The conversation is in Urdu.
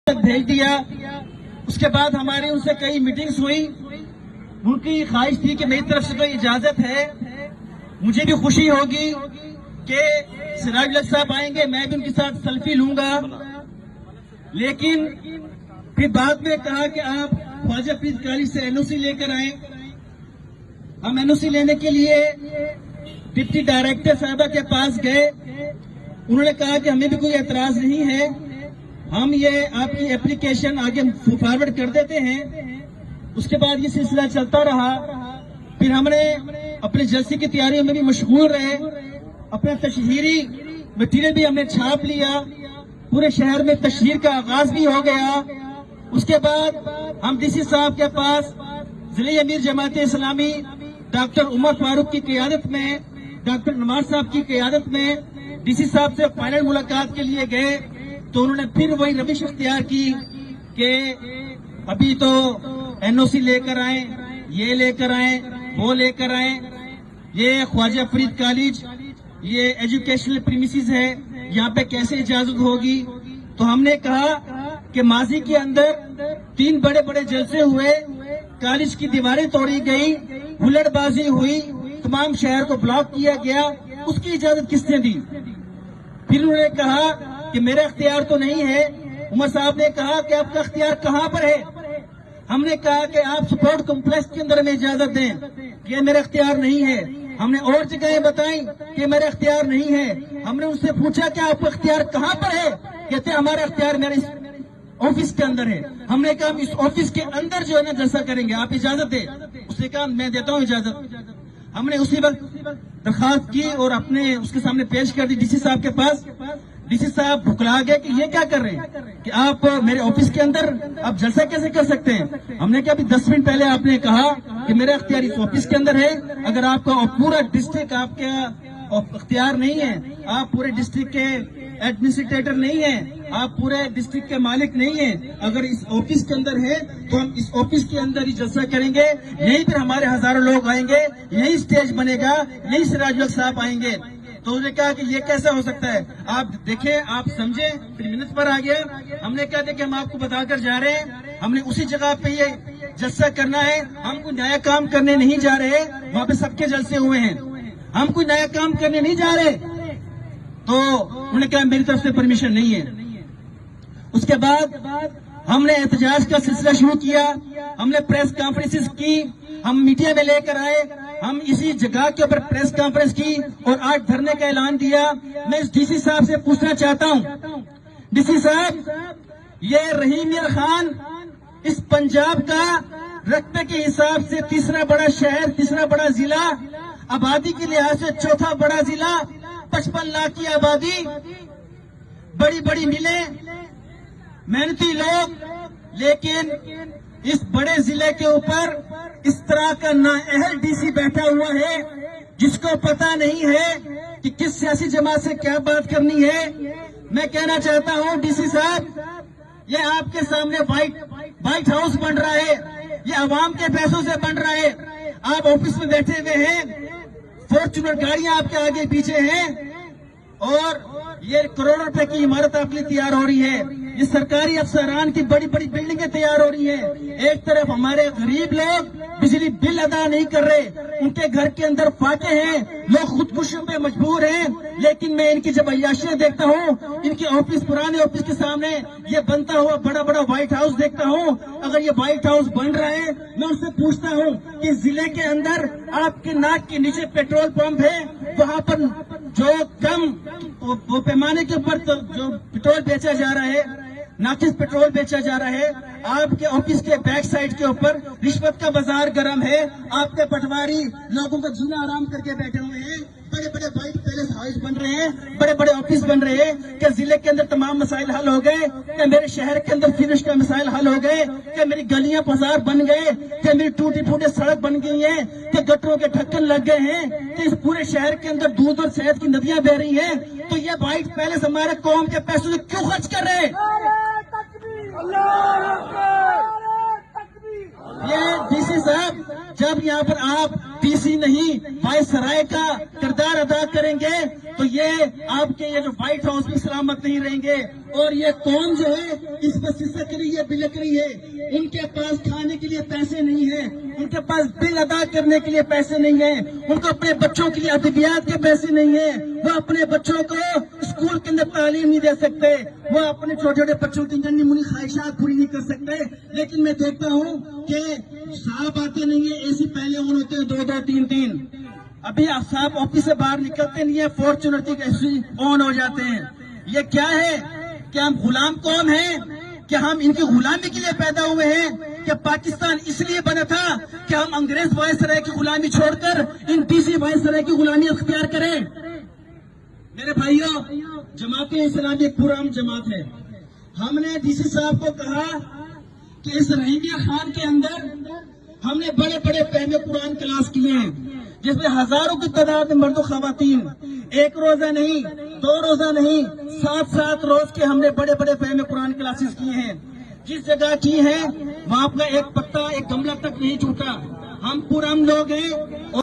تک بھیج دیا. اس کے بعد ہماری ان سے کئی میٹنگز ہوئی. ان کی خواہش تھی کہ میری طرف سے کوئی اجازت ہے مجھے بھی خوشی ہوگی کہ سراج الحق صاحب آئیں گے, میں بھی ان کے ساتھ سیلفی لوں گا. لیکن پھر بعد میں کہا کہ آپ خواجہ فرید کالج سے این او سی لے کر آئیں. ہم این او سی لینے کے لیے ڈپٹی ڈائریکٹر صاحبہ کے پاس گئے. انہوں نے کہا کہ ہمیں بھی کوئی اعتراض نہیں ہے, ہم یہ آپ کی اپلیکیشن آگے فارورڈ کر دیتے ہیں. اس کے بعد یہ سلسلہ چلتا رہا. پھر ہم نے اپنے جلسے کی تیاریوں میں بھی مشغول رہے. اپنا تشہیری مٹیریل بھی ہم نے چھاپ لیا. پورے شہر میں تشہیر کا آغاز بھی ہو گیا. اس کے بعد ہم ڈی سی صاحب کے پاس ضلعی امیر جماعت اسلامی ڈاکٹر عمر فاروق کی قیادت میں, ڈاکٹر نواز صاحب کی قیادت میں ڈی سی صاحب سے فائنل ملاقات کے لیے گئے. تو انہوں نے پھر وہی روش اختیار کی کہ ابھی تو این او سی لے کر آئیں, یہ لے کر آئیں, وہ لے کر آئیں. یہ خواجہ فرید کالج یہ ایجوکیشنل پریمیسز ہے, یہاں پہ کیسے اجازت ہوگی. تو ہم نے کہا کہ ماضی کے اندر 3 بڑے بڑے جلسے ہوئے, کالج کی دیواریں توڑی گئی, ہلڑ بازی ہوئی, تمام شہر کو بلاک کیا گیا, اس کی اجازت کس نے دی؟ پھر انہوں نے کہا کہ میرا اختیار تو نہیں ہے. عمر صاحب نے کہا کہ آپ کا اختیار کہاں پر ہے؟ ہم نے کہا کہ آپ سپورٹ کمپلیکس کے اندر میں اجازت دیں. یہ میرا اختیار نہیں ہے. ہم نے اور جگہیں بتائیں کہ میرا اختیار نہیں ہے. ہم نے ان سے پوچھا کہ آپ کا اختیار کہاں پر ہے؟ کہتے ہمارا اختیار میرے آفس کے اندر ہے. ہم نے کہا ہم اس آفس کے اندر جو ہے نا جلسہ کریں گے, آپ اجازت دیں. اس نے کہا میں دیتا ہوں اجازت. ہم نے اسی وقت درخواست کی اور اپنے اس کے سامنے پیش کر دی ڈی سی صاحب کے پاس. ڈی سی صاحب بھکلا گئے کہ یہ کیا کر رہے ہیں کہ آپ میرے آفس کے اندر آپ جلسہ کیسے کر سکتے ہیں. ہم نے کہا ابھی 10 منٹ پہلے آپ نے کہا کہ میرا اختیار اس آفس کے اندر ہے. اگر آپ کا پورا ڈسٹرکٹ آپ کے اختیار نہیں ہے, آپ پورے ڈسٹرکٹ کے ایڈمنسٹریٹر نہیں ہیں, آپ پورے ڈسٹرکٹ کے مالک نہیں ہیں, اگر اس آفس کے اندر ہے تو ہم اس آفس کے اندر ہی جلسہ کریں گے. یہیں پھر ہمارے ہزاروں لوگ آئیں گے, یہی اسٹیج بنے گا, یہی سراج الحق صاحب آئیں گے. تو انہوں نے کہا کہ یہ کیسا ہو سکتا ہے, آپ دیکھیں, آپ سمجھیں. پھر منت پر آ گیا. ہم نے کہا کہ ہم آپ کو بتا کر جا رہے ہیں, ہم نے اسی جگہ پہ یہ جلسہ کرنا ہے, ہم کوئی نیا کام کرنے نہیں جا رہے. وہاں پہ سب کے جلسے ہوئے ہیں, ہم کوئی نیا کام کرنے نہیں جا رہے. تو انہوں نے کہا میری طرف سے پرمیشن نہیں ہے. اس کے بعد ہم نے احتجاج کا سلسلہ شروع کیا. ہم نے پریس کانفرنسز کی, ہم میڈیا میں لے کر آئے, ہم اسی جگہ کے اوپر پریس کانفرنس کی اور آج دھرنے کا اعلان دیا. میں اس ڈی سی صاحب سے پوچھنا چاہتا ہوں, ڈی سی صاحب, یہ رحیم یار خان اس پنجاب کا رقبے کے حساب سے تیسرا بڑا شہر, تیسرا بڑا ضلع, آبادی کے لحاظ سے چوتھا بڑا ضلع, 55 لاکھ کی آبادی, بڑی بڑی ملیں, محنتی لوگ, لیکن اس بڑے ضلع کے اوپر اس طرح کا نااہل ڈی سی بیٹھا ہوا ہے جس کو پتا نہیں ہے کہ کس سیاسی جماعت سے کیا بات کرنی ہے. میں کہنا چاہتا ہوں ڈی سی صاحب, یہ آپ کے سامنے وائٹ ہاؤس بن رہا ہے, یہ عوام کے پیسوں سے بن رہا ہے. آپ آفس میں بیٹھے ہوئے ہیں, فارچونر گاڑیاں آپ کے آگے پیچھے ہیں, اور یہ کروڑوں روپے کی عمارت آپ کے لیے تیار ہو رہی ہے. یہ سرکاری افسران کی بڑی بڑی بلڈنگیں تیار ہو رہی ہیں. ایک طرف ہمارے غریب لوگ بجلی بل ادا نہیں کر رہے, ان کے گھر کے اندر فاقے ہیں, لوگ خودکشیوں پہ مجبور ہیں. لیکن میں ان کی جب عیاشیاں دیکھتا ہوں, ان کے آفس, پرانے آفس کے سامنے یہ بنتا ہوا بڑا بڑا وائٹ ہاؤس دیکھتا ہوں. اگر یہ وائٹ ہاؤس بن رہا ہے, میں ان سے پوچھتا ہوں کہ ضلع کے اندر آپ کے ناک کے نیچے پیٹرول پمپ ہے, وہاں پر جو کم وہ پیمانے کے اوپر جو پیٹرول بیچا جا رہا ہے, ناقص پیٹرول بیچا جا رہا ہے, آپ کے آفس کے بیک سائڈ کے اوپر رشوت کا بازار گرم ہے. آپ کے پٹواری لوگوں کا جینا آرام کر کے بیٹھے ہوئے ہیں. بڑے بڑے وائٹ پیلس ہاؤس بن رہے ہیں, بڑے بڑے آفس بن رہے ہیں. کیا ضلع کے اندر تمام مسائل حل ہو گئے؟ کیا میرے شہر کے اندر فینش کا مسائل حل ہو گئے؟ کیا میری گلیاں بازار بن گئے؟ کیا میری ٹوٹی پھوٹی سڑک بن گئی ہیں؟ کیا گٹروں کے ڈھکن لگ گئے ہیں؟ کہ اس پورے شہر کے اندر دودھ اور شہد کی ندیاں بہ رہی ہیں؟ تو یہ وائٹ پیلس ہمارے قوم کے پیسوں سے کیوں خرچ کر رہے ہیں؟ یہ ڈی سی صاحب, جب یہاں پر آپ ڈی سی نہیں وائس سرائے کا کردار ادا کریں گے تو یہ آپ کے یہ جو وائٹ ہاؤس بھی سلامت نہیں رہیں گے, اور یہ قوم جو ہے اس پر سسک رہی ہے, بلک رہی ہے. ان کے پاس کھانے کے لیے پیسے نہیں ہیں, ان کے پاس بل ادا کرنے کے لیے پیسے نہیں ہیں, ان کو اپنے بچوں کے لیے ادویات کے پیسے نہیں ہیں, وہ اپنے بچوں کو اسکول کے اندر تعلیم نہیں دے سکتے, وہ اپنے چھوٹے چھوٹے بچوں کی ننھی منی خواہشات پوری نہیں کر سکتے. لیکن میں دیکھتا ہوں کہ صاحب آتے نہیں ہیں, اے سی پہلے آن ہوتے ہیں 2-2 3-3, ابھی صاحب آفس سے باہر نکلتے نہیں ہیں, فارچونر کی اے سی آن ہو جاتے ہیں. یہ کیا ہے کہ ہم غلام قوم ہیں, کہ ہم ان کی غلامی کے لیے پیدا ہوئے ہیں, کہ پاکستان اس لیے بنا تھا کہ ہم انگریز وائسرائے کی غلامی چھوڑ کر ان ڈی سی وائسرائے کی غلامی اختیار کریں. میرے بھائیوں, جماعت اسلامی ایک پرام جماعت ہے. ہم نے ڈی سی صاحب کو کہا کہ اس رحیمیہ خان کے اندر ہم نے بڑے بڑے فہم قرآن کلاس کیے ہیں, جس میں ہزاروں کی تعداد میں مرد و خواتین, ایک روزہ نہیں, 2 روزہ نہیں, 7 روز کے ہم نے بڑے بڑے فہم قرآن کلاسز کیے ہیں. جس جگہ کی ہے وہاں پر ایک پتا, ایک گملہ تک نہیں ٹوٹا. ہم پورم لوگ ہیں.